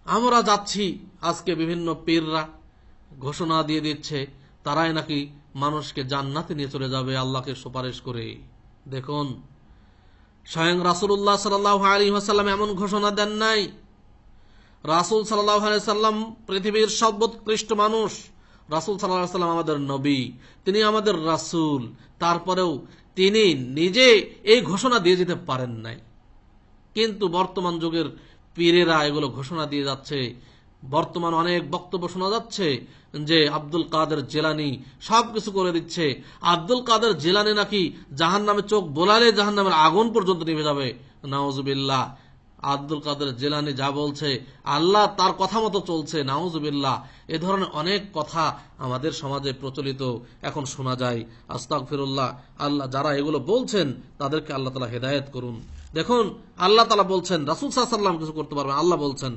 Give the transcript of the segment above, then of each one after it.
আমরা যাচ্ছি, আজকে বিভিন্ন পীররা ঘোষণা দিয়ে দিচ্ছে তারাই নাকি মানুষকে জান্নাতে নিয়ে চলে যাবে আল্লাহকে সুপারিশ করে। দেখুন, স্বয়ং রাসূলুল্লাহ সাল্লাল্লাহু আলাইহি ওয়াসাল্লাম এমন ঘোষণা দেন নাই। রাসূল সাল্লাল্লাহু আলাইহি ওয়াসাল্লাম পৃথিবীর সর্বোৎকৃষ্ট মানুষ। রাসূল সাল্লাল্লাহু আলাইহি ওয়াসাল্লাম আমাদের নবী, তিনি আমাদের রাসূল। তারপরেও তিনি নিজে এই ঘোষণা দিয়ে যেতে পারেন নাই। কিন্তু বর্তমান যুগের পীরেরা এগুলো ঘোষণা দিয়ে যাচ্ছে। বর্তমান অনেক বক্তব্য শোনা যাচ্ছে যে আব্দুল কাদের জিলানী সবকিছু করে দিচ্ছে। আব্দুল কাদের জিলানী নাকি জাহান্নামে চোখ বোলালে জাহান্নামের আগুন পর্যন্ত নিভে যাবে। নাউজুবিল্লাহ। আব্দুল কাদের জিলানী যা বলছে আল্লাহ তার কথা মতো চলছে। নাউজুবিল্লাহ। এ ধরনের অনেক কথা আমাদের সমাজে প্রচলিত এখন শোনা যায়। আস্তাগফিরুল্লাহ। আল্লাহ যারা এগুলো বলছেন তাদেরকে আল্লাহ তাআলা হেদায়েত করুন। দেখুন, আল্লাহ তাআলা বলছেন রাসূল সাল্লাল্লাহু আলাইহি ওয়াসাল্লাম কিছু করতে পারবেন। আল্লাহ বলছেন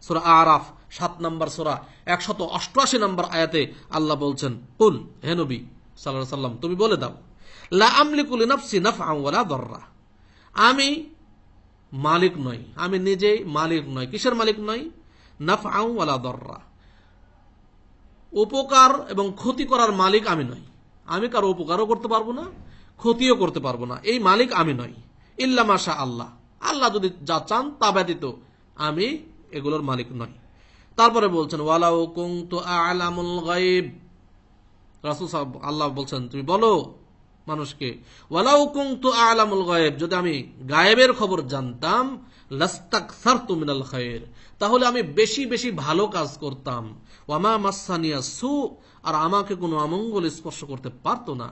সূরা আরাফ ৭ নম্বর সূরা ১৮৮ নম্বর আয়াতে আল্লাহ বলছেন, কুল, হে নবী সাল্লাল্লাহু আলাইহি ওয়াসাল্লাম তুমি বলে দাও, লা আমলিকু লিনাফসি নাফআন ওয়ালা দাররা, আমি মালিক নই, আমি নিজেই মালিক নই। কিসের মালিক নই? নাফআন ওয়ালা দাররা, উপকার এবং ক্ষতি করার মালিক আমি নই। আমি কারো উপকারও করতে পারবো না, ক্ষতিও করতে পারবো না, এই মালিক আমি নই। ইল্লা মাশা আল্লাহ, আল্লাহ যদি যা চান তা ব্যতীত আমি এগুলোর মালিক নই। তারপরে বলছেন ওয়ালাউ কুনতু আ'লামুল গায়ব, রাসূল সাহেব আল্লাহ বলছেন তুমি বলো মানুষকে, ওয়ালাউ কুনতু আ'লামুল গায়ব, যদি আমি গায়েবের খবর জানতাম, লাস্তাকসারতু মিনাল খায়র, তাহলে আমি বেশি বেশি ভালো কাজ করতাম। ওয়ামা মাসসানিয়া সু, আর আমাকে কোনো অমঙ্গল স্পর্শ করতে পারতো না।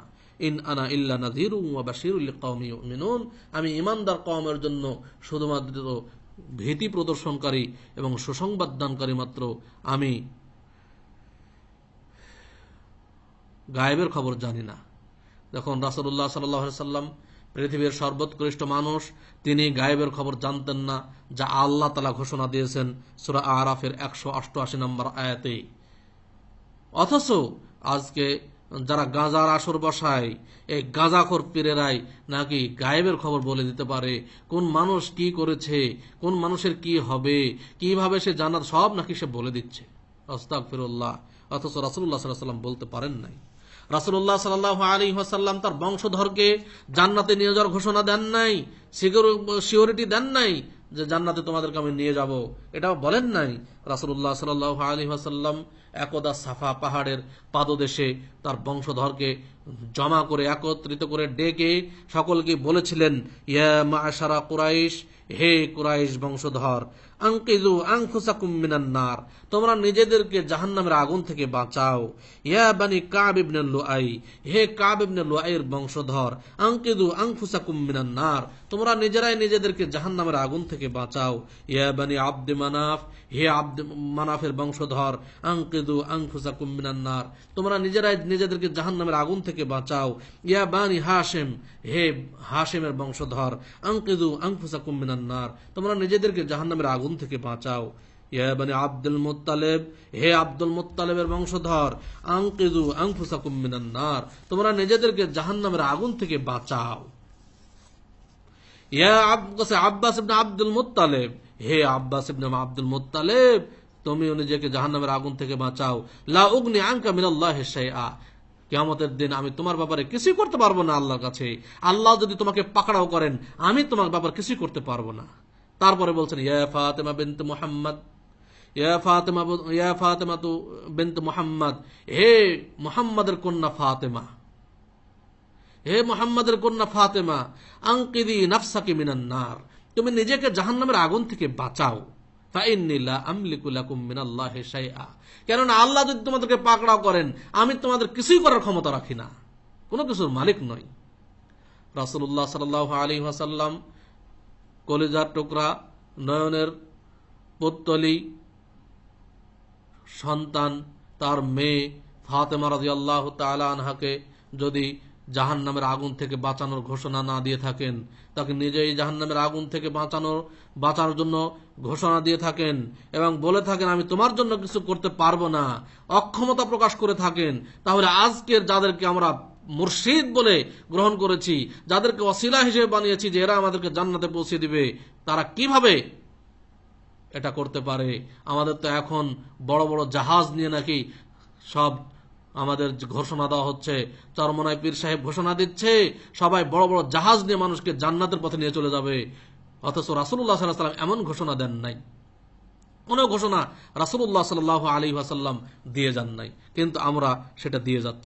ইন আনা ইল্লা নাযীরুন ওয়া বাশীরুল লিকাওমি ইউমিনুন, আমি ঈমানদার কওমের জন্য শুধুমাত্র ভীতি প্রদর্শনকারী এবং সুসংবাদ দানকারী মাত্র, আমি গায়েবের খবর জানি না। দেখুন, রাসূলুল্লাহ সাল্লাল্লাহু আলাইহি ওয়াসাল্লাম পৃথিবীর সর্বোৎকৃষ্ট মানুষ, তিনি গায়েবের খবর জানতেন না, যা আল্লাহ তাআলা ঘোষণা দিয়েছেন সূরা আরাফের ১৮৮ নম্বর আয়াতে। অথচ আজকে যারা গাঁজার আসর বসায়, এই গাঁজাখোর পীরেরাই নাকি গায়েবের খবর বলে দিতে পারে, কোন মানুষ কি করেছে, কোন মানুষের কি হবে, কিভাবে সে জান্নাত, সব নাকি সে বলে দিচ্ছে। আস্তাগফিরুল্লাহ। অথচ রাসূলুল্লাহ সাল্লাল্লাহু আলাইহি ওয়াসাল্লাম বলতে পারেন নাই। রাসূলুল্লাহ সাল্লাল্লাহু আলাইহি ওয়াসাল্লাম তার বংশধরকে জান্নাতে নিয়ে যাওয়ার ঘোষণা দেন নাই, সিকিউরিটি দেন নাই যে জান্নাতে তোমাদেরকে আমি নিয়ে যাব, এটাও বলেন নাই। রাসূলুল্লাহ সাল্লাল্লাহু আলাইহি ওয়াসাল্লাম একদা সাফা পাহাড়ের পাদদেশে তার বংশধরকে জমা করে একত্রিত করে ডেকে সকলকে বলেছিলেন, ইয়া মা'শারা কুরাইশ, হে কুরাইশ বংশধর, আনকিযু আনফুসাকুম মিনান নার, তোমরা নিজেদেরকে জাহান্নামের আগুন থেকে বাঁচাও। ইয়া বানি কাব ইবনে লুআই, হে কাব ইবনে লুআইয়ের বংশধর, আনকিযু আনফুসাকুম মিনান নার, তোমরা নিজেরাই নিজেদেরকে জাহান্নামের আগুন থেকে বাঁচাও। ইয়া বানি আব্দ মানাফ, হে আব্দ মানাফের বংশধর, আনকিযু আনফুসাকুম মিনান নার, তোমরা নিজেরাই নিজেদেরকে জাহান্নামের আগুন থেকে বাঁচাও। ইয়া বানি হাশিম, হে হাশিমের বংশধর, আনকিযু আনফুসাকুম মিনান নার, তোমরা নিজেদেরকে জাহান্নামের আগুন থেকে বাঁচাও। ইয়া বানি আব্দুল মুত্তালিব, হে আব্দুল মুত্তালিবের বংশধর, আনকিযু আনফুসাকুম মিনান নার, তোমরা নিজেদেরকে জাহান্নামের আগুন থেকে বাঁচাও। ইয়া আব্বাস ইবনে আব্দুল মুত্তালিব, হে আব্বাস ইবনে আব্দুল মুত্তালিব, তুমিও নিজেকে জাহান্নামের আগুন থেকে বাঁচাও। লা উগনি আনকা মিনাল্লাহি শাইআ, কিয়ামতের দিন আমি তোমার ব্যাপারে কিছুই করতে পারবো না আল্লাহর কাছে। আল্লাহ যদি তোমাকে পাকড়াও করেন, আমি তোমার ব্যাপারে কিছুই করতে পারবো না। তারপরে বলছেন ইয়া ফাতিমা বিনত মুহাম্মদ, ইয়া ফাতিমা বিনত মুহাম্মদ, হে মুহাম্মাদের কন্যা ফাতিমা, হে মুহাম্মাদের কন্যা ফাতিমা, আনকিদি নাফসাকি মিনান নার, তুমি নিজেকে জাহান্নামের আগুন থেকে বাঁচাও। ফাইন্নী লা আমলিকু লাকুম মিনাল্লাহি শাইআ, কেননা আল্লাহ যদি তোমাদেরকে পাকড়াও করেন, আমি তোমাদের কিছুই করার ক্ষমতা রাখি না, কোনো কিছুর মালিক নই। রাসূলুল্লাহ সাল্লাল্লাহু আলাইহি ওয়াসাল্লাম কলিজার টুকরা, নয়নের পুত্তলি সন্তান, তার মেয়ে ফাতেমা রাদিয়াল্লাহু তাআলা আনহাকে যদি জাহান্নামের আগুন থেকে বাঁচানোর ঘোষণা না দিয়ে থাকেন, তাকে নিজেই জাহান্নামের আগুন থেকে বাঁচার জন্য ঘোষণা দিয়ে থাকেন এবং বলে থাকেন আমি তোমার জন্য কিছু করতে পারবো না, অক্ষমতা প্রকাশ করে থাকেন, তাহলে আজকের যাদেরকে আমরা মুর্শিদ বলে গ্রহণ করেছি, যাদেরকে ওসিলা হিসেবে বানিয়েছি যে এরা আমাদেরকে জান্নাতে পৌঁছে দিবে, তারা কিভাবে এটা করতে পারে। আমাদের তো এখন বড় বড় জাহাজ নিয়ে নাকি সব আমাদের ঘোষণা দেওয়া হচ্ছে, চরমনায় পীর সাহেব ঘোষণা দিচ্ছে সবাই বড় বড় জাহাজ নিয়ে মানুষকে জান্নাতের পথে নিয়ে চলে যাবে। অথচ রাসূলুল্লাহ সাল্লাল্লাহু আলাইহি ওয়াসাল্লাম এমন ঘোষণা দেন নাই, কোন ঘোষণা রাসূলুল্লাহ সাল্লাল্লাহু আলাইহি ওয়াসাল্লাম দিয়ে যান নাই, কিন্তু আমরা সেটা দিয়ে যাচ্ছি।